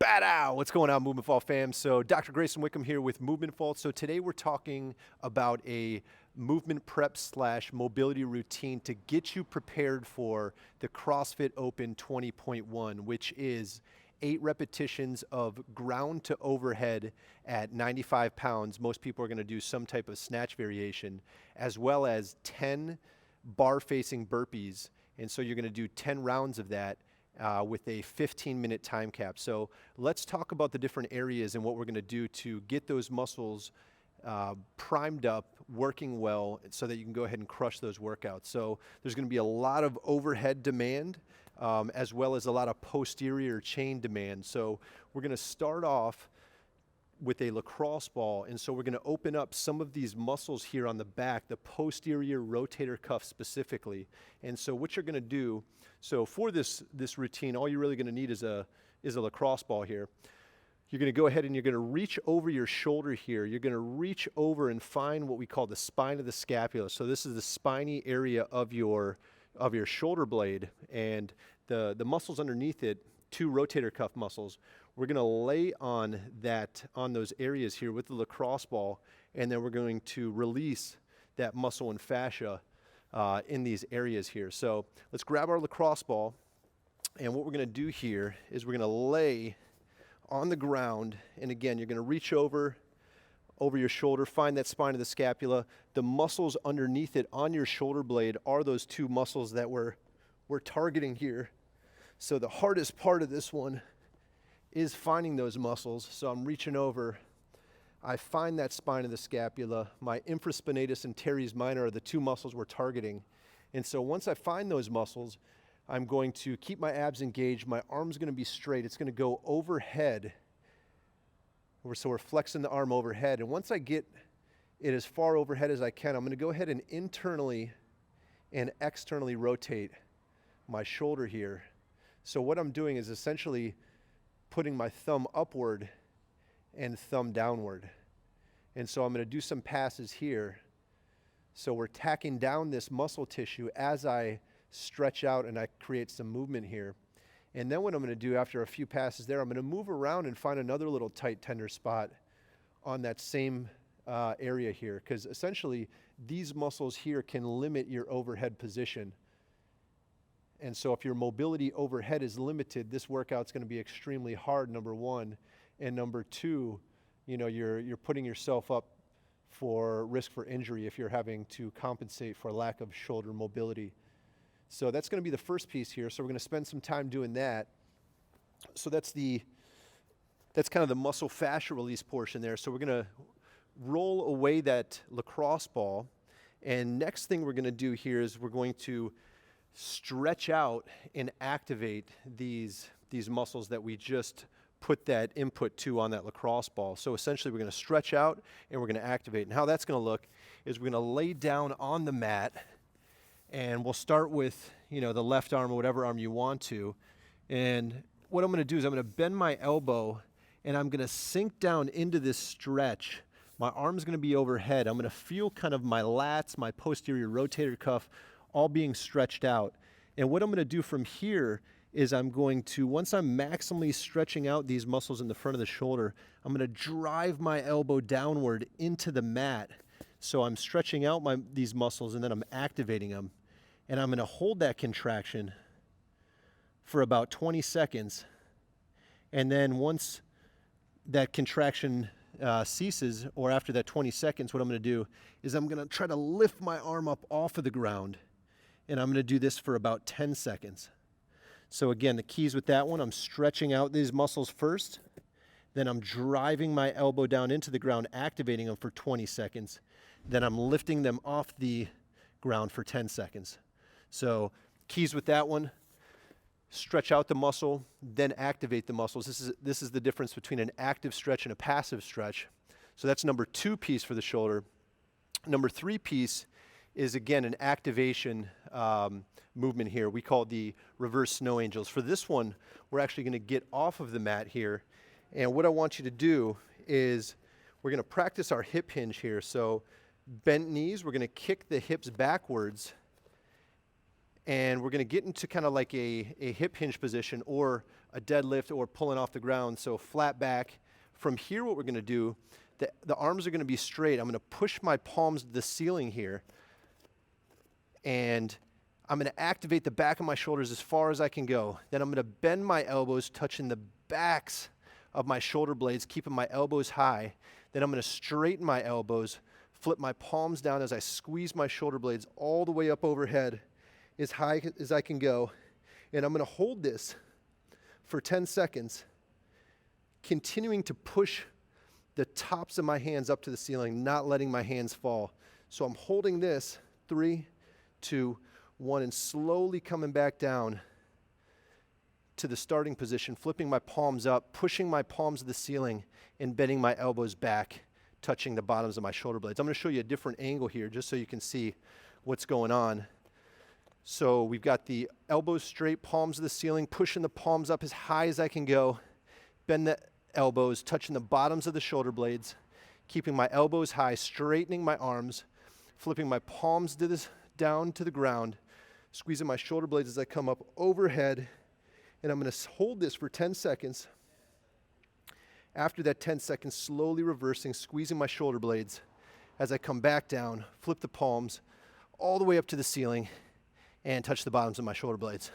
Bada! What's going on, Movement Fall fam? So Dr. Grayson Wickham here with Movement Fall. So today we're talking about a movement prep / mobility routine to get you prepared for the CrossFit Open 20.1, which is 8 repetitions of ground to overhead at 95 pounds. Most people are going to do some type of snatch variation, as well as 10 bar-facing burpees. And so you're going to do 10 rounds of that with a 15-minute time cap. So let's talk about the different areas and what we're going to do to get those muscles primed up, working well, so that you can go ahead and crush those workouts. So there's going to be a lot of overhead demand, as well as a lot of posterior chain demand. So we're going to start off with a lacrosse ball, and so we're going to open up some of these muscles here on the back, the posterior rotator cuff specifically. And so what you're going to do, so for this routine, all you're really going to need is a lacrosse ball here. You're going to go ahead and you're going to reach over your shoulder here. You're going to reach over and find what we call the spine of the scapula. So this is the spiny area of your shoulder blade, and the muscles underneath it, 2 rotator cuff muscles. We're going to lay on those areas here with the lacrosse ball, and then we're going to release that muscle and fascia in these areas here. So let's grab our lacrosse ball, and what we're going to do here is we're going to lay on the ground, and again, you're going to reach over your shoulder, find that spine of the scapula. The muscles underneath it on your shoulder blade are those 2 muscles that we're targeting here. So the hardest part of this one is finding those muscles. So I'm reaching over, I find that spine of the scapula. My infraspinatus and teres minor are the 2 muscles we're targeting. And so once I find those muscles, I'm going to keep my abs engaged. My arm's going to be straight. It's going to go overhead. So we're flexing the arm overhead. And once I get it as far overhead as I can, I'm going to go ahead and internally and externally rotate my shoulder here. So what I'm doing is essentially putting my thumb upward and thumb downward. And so I'm going to do some passes here. So we're tacking down this muscle tissue as I stretch out and I create some movement here. And then what I'm going to do after a few passes there, I'm going to move around and find another little tight, tender spot on that same area here, because essentially these muscles here can limit your overhead position. And so if your mobility overhead is limited, this workout's going to be extremely hard, number one. And number two, you're putting yourself up for risk for injury if you're having to compensate for lack of shoulder mobility. So that's going to be the first piece here. So we're going to spend some time doing that. So that's kind of the muscle fascia release portion there. So we're going to roll away that lacrosse ball. And next thing we're going to do here is we're going to stretch out and activate these muscles that we just put that input to on that lacrosse ball. So essentially we're going to stretch out and we're going to activate. And how that's going to look is we're going to lay down on the mat, and we'll start with the left arm or whatever arm you want to. And what I'm going to do is I'm going to bend my elbow and I'm going to sink down into this stretch. My arm's going to be overhead. I'm going to feel kind of my lats, my posterior rotator cuff, all being stretched out. And what I'm going to do from here is I'm going to, once I'm maximally stretching out these muscles in the front of the shoulder, I'm going to drive my elbow downward into the mat. So I'm stretching out these muscles and then I'm activating them. And I'm going to hold that contraction for about 20 seconds. And then once that contraction ceases, or after that 20 seconds, what I'm going to do is I'm going to try to lift my arm up off of the ground. And I'm going to do this for about 10 seconds. So again, the keys with that one, I'm stretching out these muscles first. Then I'm driving my elbow down into the ground, activating them for 20 seconds. Then I'm lifting them off the ground for 10 seconds. So keys with that one, stretch out the muscle, then activate the muscles. This is the difference between an active stretch and a passive stretch. So that's number 2 piece for the shoulder. Number 3 piece is, again, an activation movement here. We call it the reverse snow angels. For this one, we're actually going to get off of the mat here. And what I want you to do is we're going to practice our hip hinge here. So bent knees, we're going to kick the hips backwards. And we're going to get into kind of like a hip hinge position, or a deadlift or pulling off the ground. So flat back. From here, what we're going to do, the arms are going to be straight. I'm going to push my palms to the ceiling here, and I'm going to activate the back of my shoulders as far as I can go. Then I'm going to bend my elbows, touching the backs of my shoulder blades, keeping my elbows high. Then I'm going to straighten my elbows, flip my palms down as I squeeze my shoulder blades all the way up overhead as high as I can go. And I'm going to hold this for 10 seconds, continuing to push the tops of my hands up to the ceiling, not letting my hands fall. So I'm holding this, 3, 2, 1, and slowly coming back down to the starting position, flipping my palms up, pushing my palms to the ceiling, and bending my elbows back, touching the bottoms of my shoulder blades. I'm going to show you a different angle here just so you can see what's going on. So we've got the elbows straight, palms to the ceiling, pushing the palms up as high as I can go, bend the elbows, touching the bottoms of the shoulder blades, keeping my elbows high, straightening my arms, flipping my palms down to the ground, squeezing my shoulder blades as I come up overhead, and I'm going to hold this for 10 seconds. After that 10 seconds, slowly reversing, squeezing my shoulder blades as I come back down, flip the palms all the way up to the ceiling, and touch the bottoms of my shoulder blades.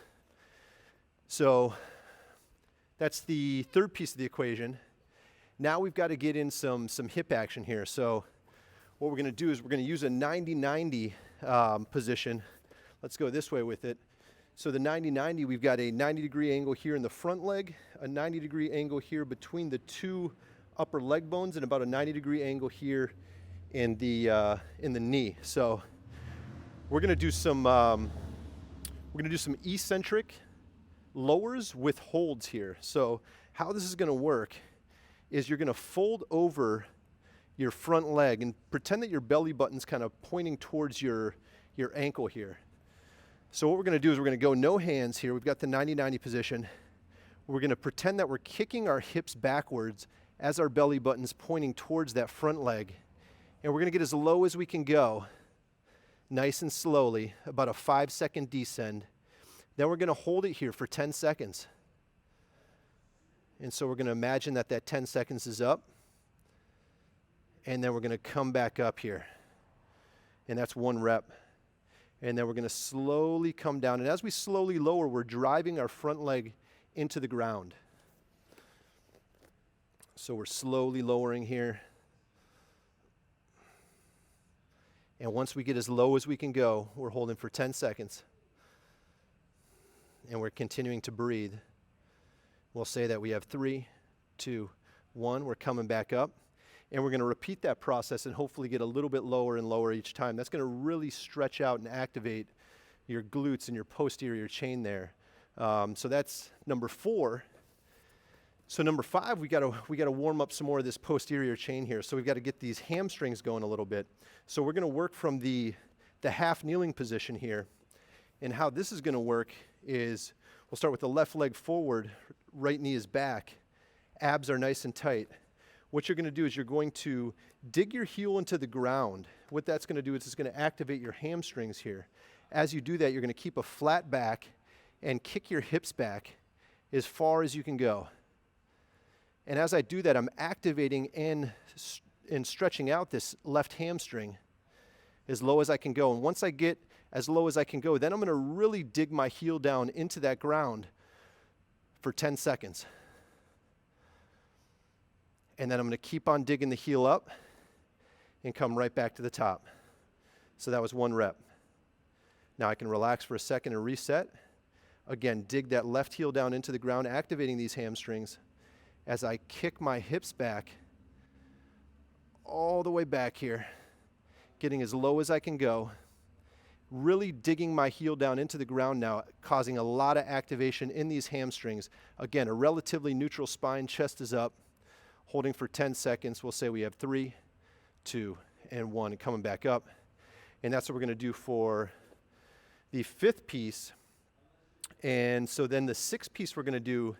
So that's the third piece of the equation. Now we've got to get in some hip action here. So what we're going to do is we're going to use a 90-90 position. Let's go this way with it. So the 90-90, we've got a 90-degree angle here in the front leg, a 90-degree angle here between the two upper leg bones, and about a 90-degree angle here in the knee. So we're going to do some eccentric lowers with holds here. So how this is going to work is you're going to fold over your front leg and pretend that your belly button's kind of pointing towards your ankle here. So what we're going to do is we're going to go no hands here. We've got the 90-90 position. We're going to pretend that we're kicking our hips backwards as our belly button's pointing towards that front leg. And we're going to get as low as we can go, nice and slowly, about a 5-second descend. Then we're going to hold it here for 10 seconds. And so we're going to imagine that 10 seconds is up. And then we're going to come back up here. And that's 1 rep. And then we're going to slowly come down. And as we slowly lower, we're driving our front leg into the ground. So we're slowly lowering here. And once we get as low as we can go, we're holding for 10 seconds. And we're continuing to breathe. We'll say that we have 3, 2, 1. We're coming back up. And we're going to repeat that process and hopefully get a little bit lower and lower each time. That's going to really stretch out and activate your glutes and your posterior chain there. So that's number 4. So number 5, we got to warm up some more of this posterior chain here. So we've got to get these hamstrings going a little bit. So we're going to work from the half kneeling position here. And how this is going to work is we'll start with the left leg forward, right knee is back, abs are nice and tight. What you're going to do is you're going to dig your heel into the ground. What that's going to do is it's going to activate your hamstrings here. As you do that, you're going to keep a flat back and kick your hips back as far as you can go. And as I do that, I'm activating and stretching out this left hamstring as low as I can go. And once I get as low as I can go, then I'm going to really dig my heel down into that ground for 10 seconds. And then I'm going to keep on digging the heel up and come right back to the top. So that was 1 rep. Now I can relax for a second and reset. Again, dig that left heel down into the ground, activating these hamstrings as I kick my hips back all the way back here, getting as low as I can go, really digging my heel down into the ground now, causing a lot of activation in these hamstrings. Again, a relatively neutral spine, chest is up, holding for 10 seconds. We'll say we have 3, 2, and 1, and coming back up. And that's what we're going to do for the 5th piece. And so then the 6th piece we're going to do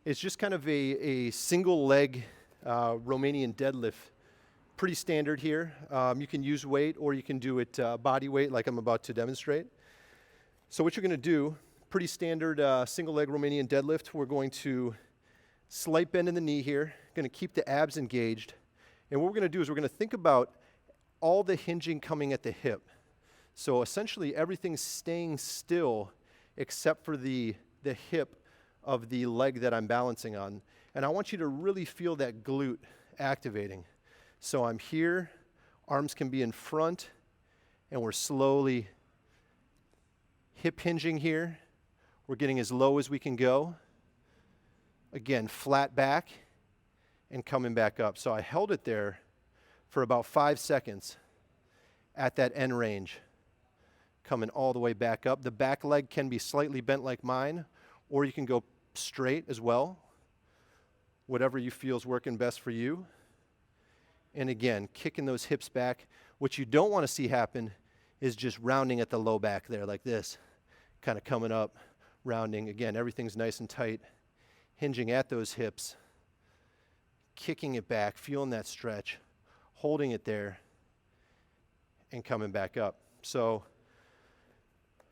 is just kind of a single leg Romanian deadlift. Pretty standard here. You can use weight or you can do it body weight like I'm about to demonstrate. So what you're going to do pretty standard single leg Romanian deadlift. We're going to slight bend in the knee here, going to keep the abs engaged. And what we're going to do is we're going to think about all the hinging coming at the hip. So essentially everything's staying still except for the hip of the leg that I'm balancing on. And I want you to really feel that glute activating. So I'm here, arms can be in front, and we're slowly hip hinging here. We're getting as low as we can go. Again, flat back and coming back up. So I held it there for about 5 seconds at that end range, coming all the way back up. The back leg can be slightly bent like mine, or you can go straight as well. Whatever you feel is working best for you. And again, kicking those hips back. What you don't want to see happen is just rounding at the low back there like this, kind of coming up, rounding. Again, everything's nice and tight, hinging at those hips, kicking it back, feeling that stretch, holding it there, and coming back up. So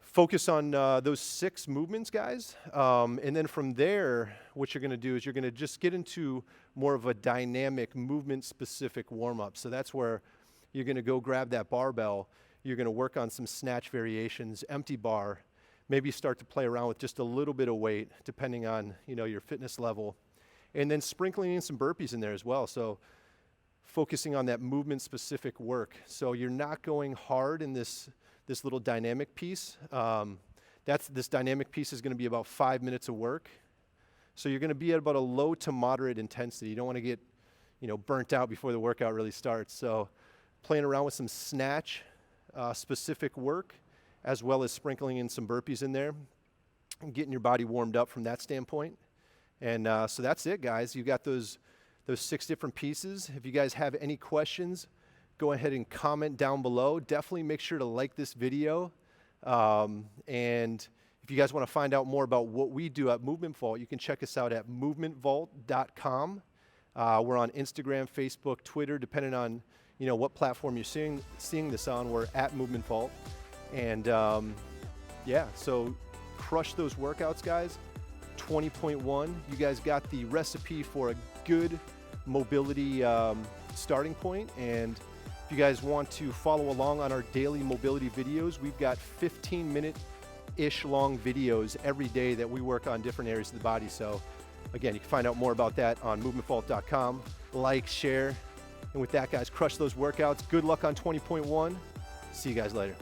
focus on those 6 movements, guys. And then from there, what you're going to do is you're going to just get into more of a dynamic movement-specific warm-up. So that's where you're going to go grab that barbell. You're going to work on some snatch variations, empty bar. Maybe start to play around with just a little bit of weight, depending on your fitness level. And then sprinkling in some burpees in there as well. So focusing on that movement-specific work. So you're not going hard in this little dynamic piece. This dynamic piece is going to be about 5 minutes of work. So you're going to be at about a low to moderate intensity. You don't want to get, burnt out before the workout really starts. So playing around with some snatch specific work, as well as sprinkling in some burpees in there, and getting your body warmed up from that standpoint. And so that's it, guys. You got those 6 different pieces. If you guys have any questions, go ahead and comment down below. Definitely make sure to like this video. And if you guys want to find out more about what we do at Movement Vault, you can check us out at movementvault.com. We're on Instagram, Facebook, Twitter, depending on what platform you're seeing this on. We're at Movement Vault. And yeah, so crush those workouts, guys. 20.1. You guys got the recipe for a good mobility starting point. And if you guys want to follow along on our daily mobility videos, we've got 15-minute-ish long videos every day that we work on different areas of the body. So again, you can find out more about that on movementvault.com. Like, share. And with that, guys, crush those workouts. Good luck on 20.1. See you guys later.